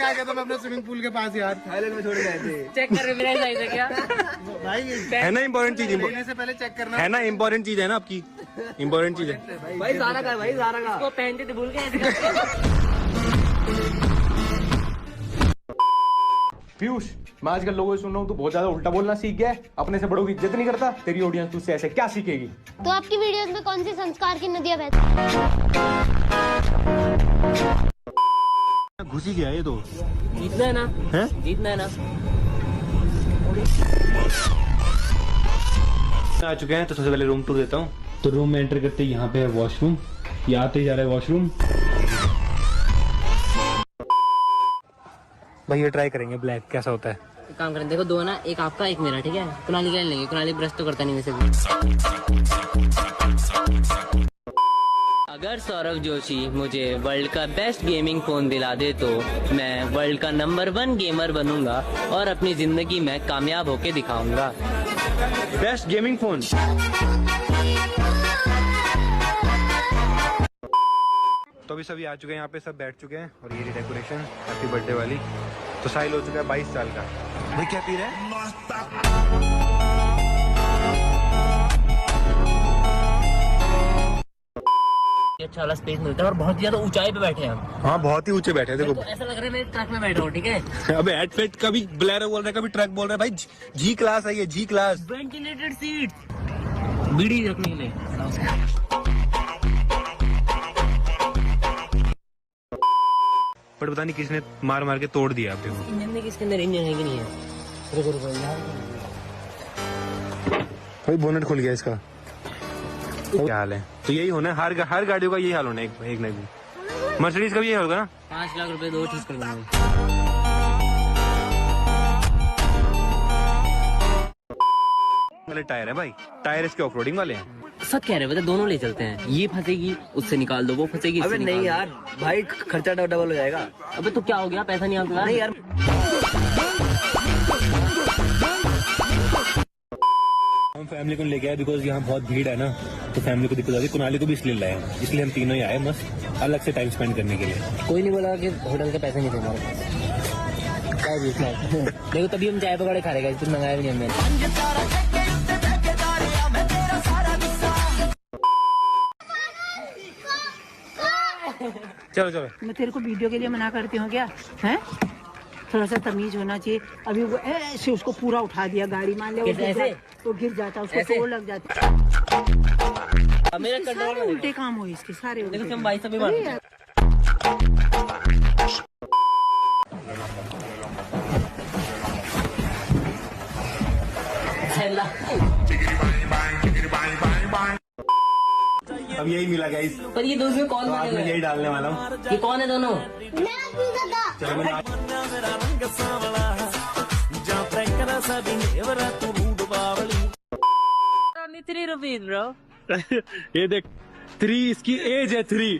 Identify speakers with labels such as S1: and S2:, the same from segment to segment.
S1: क्या कहता मैं अपने स्विमिंग पूल के पास यार
S2: थाईलैंड में छोड़ गए थे।
S3: चेक कर मेरा साइज है क्या
S1: भाई।
S4: है ना इम्पोर्टेंट चीज,
S1: लेने से पहले चेक करना
S4: है ना इम्पोर्टेंट चीज है ना आपकी, इम्पोर्टेंट चीज है
S2: भाई सारा का, भाई सारा का।
S3: वो पहनते थे भूल गए।
S4: पीयूष, मैं आजकल लोगों से सुन रहा हूँ तू बहुत ज्यादा उल्टा बोलना सीख गया है, अपने से बड़ों की इज्जत नहीं करता। तेरी ऑडियंस तुझसे ऐसे क्या सीखेगी?
S5: तो आपकी वीडियोस में कौन सी संस्कार की नदियां बहती हैं?
S4: घुस ही गया ये तो।
S3: जीतना है ना,
S4: है
S3: जीतना है ना।
S4: आ चुके हैं तो सबसे पहले रूम टूर देता हूँ। तो रूम में एंटर करते ही यहाँ पे है वॉशरूम, ये आते ही जा रहा है वॉशरूम। भाई ये ट्राई करेंगे ब्लैक कैसा होता है।
S3: एक काम करें, देखो दो ना, एक आपका एक मेरा, ठीक है। कुनाली का लेंगे, कुनाली ब्रश तो करता नहीं वैसे भी। अगर सौरभ जोशी मुझे वर्ल्ड का बेस्ट गेमिंग फोन दिला दे तो मैं वर्ल्ड का नंबर 1 गेमर बनूंगा और अपनी जिंदगी में कामयाब होके दिखाऊंगा।
S4: Best gaming phone. तो अभी सभी आ चुके हैं यहाँ पे, सब बैठ चुके हैं और ये डेकोरेशन हैप्पी बर्थडे वाली। तो साहिल हो चुका है 22 साल का। भाई क्या पी रहे हैं?
S3: अच्छा वाला स्पेस मिलता है और बहुत ज्यादा ऊंचाई पे बैठे हैं हम।
S4: हाँ बहुत ही ऊंचे बैठे हैं देखो।
S3: तो ऐसा लग रहा है मैं ट्रक में बैठा हूँ, ठीक है।
S4: अबे हेडसेट कभी ब्लैरो बोल रहा है, कभी ट्रक बोल रहा है। भाई जी क्लास है ये, जी क्लास।
S3: वेंटिलेटेड सीट, बीड़ी रखने के लिए।
S4: पर पता नहीं किसने मार मार के तोड़ दिया आपको।
S3: इंजन में किसके अंदर इंजन है कि नहीं है? रुको रुको यार,
S4: भाई बोनट खुल गया इसका। क्या हाल है? तो यही होना है, हर गाड़ियों का यही हाल होना है, एक ना भी। मर्सिडीज का भी यही होगा ना।
S3: 5 लाख रुपए दो ठीक कर दूंगा।
S4: वाले टायर है भाई, टायर इसके ऑफरोडिंग वाले हैं।
S3: सब कह रहे हैं, दोनों ले चलते हैं। ये फंसेगी उससे निकाल दो, वो फंसेगी।
S2: अबे नहीं यार भाई, खर्चा डबल हो जाएगा।
S3: अबे तो क्या हो गया, पैसा नहीं आता?
S2: नहीं यार,
S4: हम फैमिली को लेके आए बिकॉज यहाँ बहुत भीड़ है ना, तो फैमिली को दिक्कत आती है। कुनाली को भी इसलिए लाए हैं, इसलिए हम तीनों ही आए मस्त अलग से टाइम स्पेंड करने के लिए।
S3: कोई नहीं बोला कि होटल के पैसे नहीं थे हमारे पास। क्या बीच में देखो, तभी हम चाय पकौड़े खा रहे हैं, कुछ मंगाया भी नहीं हमने।
S4: चलो चलो।
S6: मैं तेरे को वीडियो के लिए मना करती हूँ क्या? हैं? थोड़ा सा तमीज होना चाहिए। अभी वो ऐसे उसको पूरा उठा दिया गाड़ी, मान ले वो गिर
S3: ऐसे?
S6: तो गिर जाता, उसको
S3: ऐसे?
S6: तोड़ लग जाता।
S3: मेरा कंट्रोल
S6: सारे उल्टे काम हुए इसके, सारे उल्टे
S3: देखो तुम
S6: काम।
S3: भाई सब भी मार।
S6: अरे यार,
S4: अब यही मिला गाइस,
S3: पर ये दोनों कौन
S4: तो आज मैं
S3: बने?
S4: यही डालने वाला हूँ।
S3: ये कौन है दोनों?
S4: चलो मैं
S3: ₹3 ब्रो।
S4: ये देख 3 इसकी एज है 3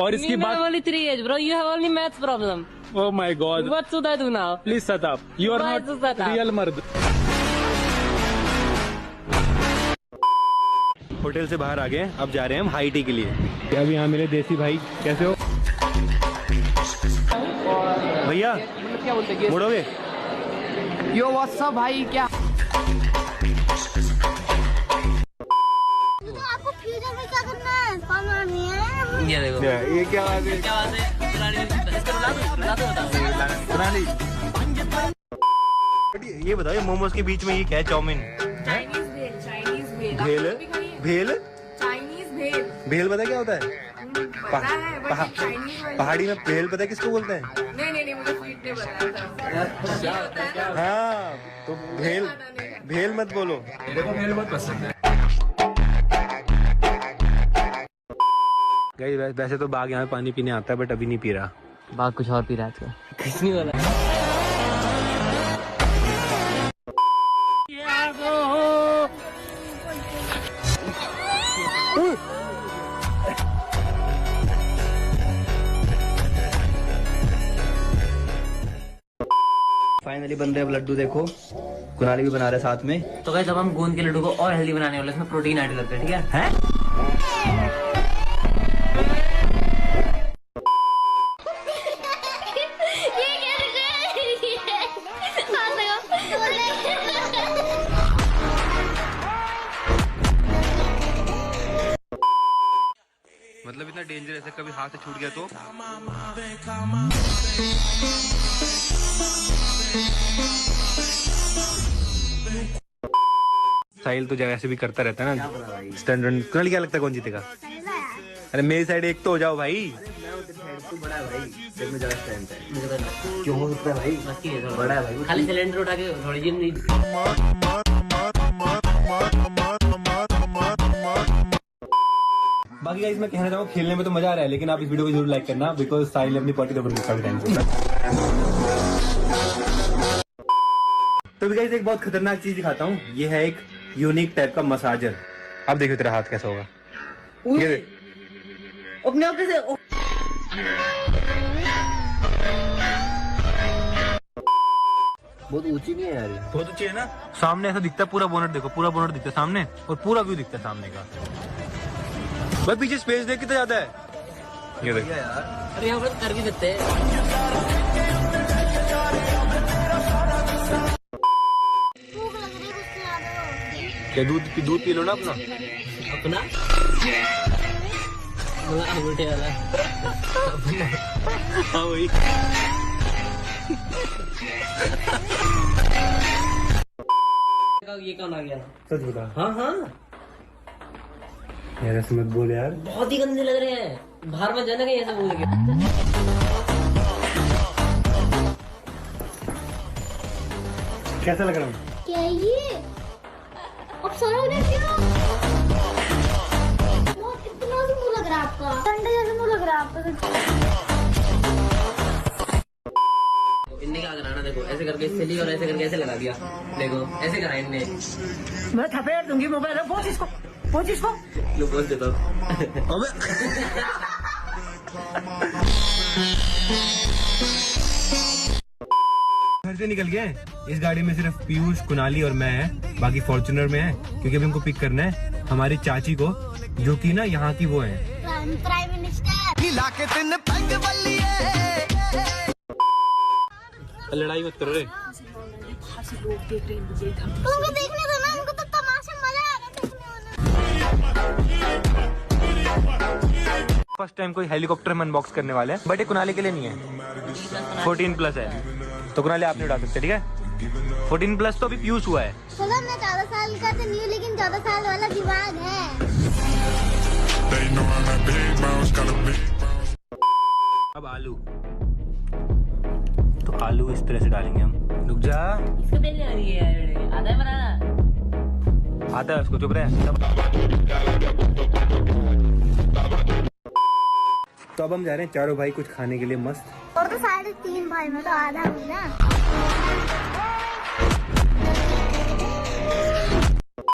S4: और इसकी बात।
S3: only 3 age bro, you have only maths problem.
S4: Oh my god,
S3: What should I do now?
S4: Please shut up, you are
S3: Why
S4: not
S3: to shut up?
S4: Real मर्द। होटल से बाहर आ गए, अब जा रहे हैं हम हाई टी के लिए। क्या अभी यहाँ मिले देसी भाई, कैसे हो भैया?
S3: क्या बोलते हैं?
S4: मुड़ोगे?
S3: यो व्हाट्सअप भाई, क्या
S5: तो आपको फ्यूचर में क्या करना है? पाना नहीं है।
S3: ये देखो,
S4: ये क्या बात है?
S3: क्या बात है? रुला दो बताओ।
S4: ये बताओ, ये मोमोज के बीच में ये क्या है? चाउमीन? भेल? भेल? भेल पता है क्या होता है? पहाड़ी में भेल पता है किसको बोलते हैं?
S7: नहीं मुझे स्वीट नहीं बताया था।
S4: हाँ तो भेल, भेल मत बोलो। गाइस वैसे तो बाघ यहाँ पानी पीने आता है, बट अभी नहीं पी रहा।
S3: बात कुछ और पी रहा है कुछ नहीं वाला।
S2: फाइनली बन रहे अब लड्डू। देखो कुनाली भी बना रहे साथ में।
S3: तो गाइस अब हम गोंद के लड्डू को और हेल्दी बनाने वाले हैं, इसमें प्रोटीन ऐड करते हैं, ठीक है?
S5: ये
S2: डेंजरस है, कभी हाथ से छूट गया तो। साहिल तो जैसे भी करता रहता है ना स्टंट रन। कुणाल क्या लगता है कौन जीतेगा? अरे मेरी साइड एक तो हो जाओ भाई।
S3: क्यों हो सकता है भाई? बड़ा है भाई, खाली सिलेंडर उठा के थोड़ी जिम नहीं।
S4: बाकी गाइस मैं कहना चाहूँ खेलने में तो मजा आ रहा है, लेकिन आप इस वीडियो को जरूर लाइक करना, बिकॉज साहिल ने अपनी पार्टी तो टाइम से।
S2: तो भी गाइस एक बहुत खतरनाक चीज दिखाता हूँ। ये है एक यूनिक टाइप का मसाजर। अब देखियो तेरा हाथ कैसा होगा। ये देख।
S3: अपने आप से बहुत ऊंची नहीं है यार ये।
S4: बहुत ऊंची है ना। सामने ऐसा दिखता है, पूरा बोनट देखो, पूरा बोनट दिखता है सामने, और पूरा व्यू दिखता है सामने का। भाई पीछे स्पेस देख कितना ज्यादा है। ये देख
S3: यार, अरे यहाँ पर कर भी सकते हैं।
S5: भूख लग रही है, कुछ खिला दो।
S4: क्या दूध पी लो ना अपना।
S3: अपना अंगूठे वाला।
S4: हाँ वही।
S3: ये कौन आ गया?
S4: सच बता।
S3: हाँ हाँ,
S4: यार ऐसे मत बोल यार।
S3: बहुत ही गंदे लग रहे हैं। बाहर में जाना कहीं ऐसा बोल के।
S4: कैसा लग रहा हूँ?
S5: क्या है ये? अब सरो ने क्यों? बहुत इतना से मुंह लग रहा है आपका। ठंडे जैसे मुंह लग रहा है आपका।
S3: इनने क्या कराना, देखो ऐसे करके इससे ली और ऐसे करके ऐसे लगा दिया। देखो ऐसे करा इनने।
S6: मैं थपेड़ दूंगी मोबाइल। पहुंच इसको, पहुंच इसको।
S3: लो बोल देता हूँ।
S4: घर से निकल गए। इस गाड़ी में सिर्फ पीयूष, कुणाली और मैं है, बाकी फॉर्च्यूनर में है, क्योंकि अभी हमको पिक करना है हमारी चाची को, जो कि ना यहाँ की वो है
S5: प्राइम मिनिस्टर।
S4: लड़ाई मत करो रे।
S5: उनको देखने दो ना, उनको तो तमाशा मजा आ रहा है।
S4: फर्स्ट टाइम कोई हेलीकॉप्टर में अनबॉक्स करने वाले हैं, बट ये कुणाली के लिए नहीं है। 14+ है, तो कुणाली आप नहीं उड़ा सकते, ठीक है। 14+ तो अभी पीयूष हुआ है।
S5: चलो मैं 14 साल का तो नहीं हूँ, लेकिन 14 साल वाला दिमाग है।
S4: अब आलू, तो आलू इस तरह से डालेंगे हम। रुक जा,
S3: इसको बेलने आ रही है यार, आता है बनाना।
S4: आता है उसको, चुप रहे। तो अब हम जा रहे हैं चारों भाई कुछ खाने के लिए मस्त।
S5: और तो 3.5 भाई, मैं तो आधा हूँ ना।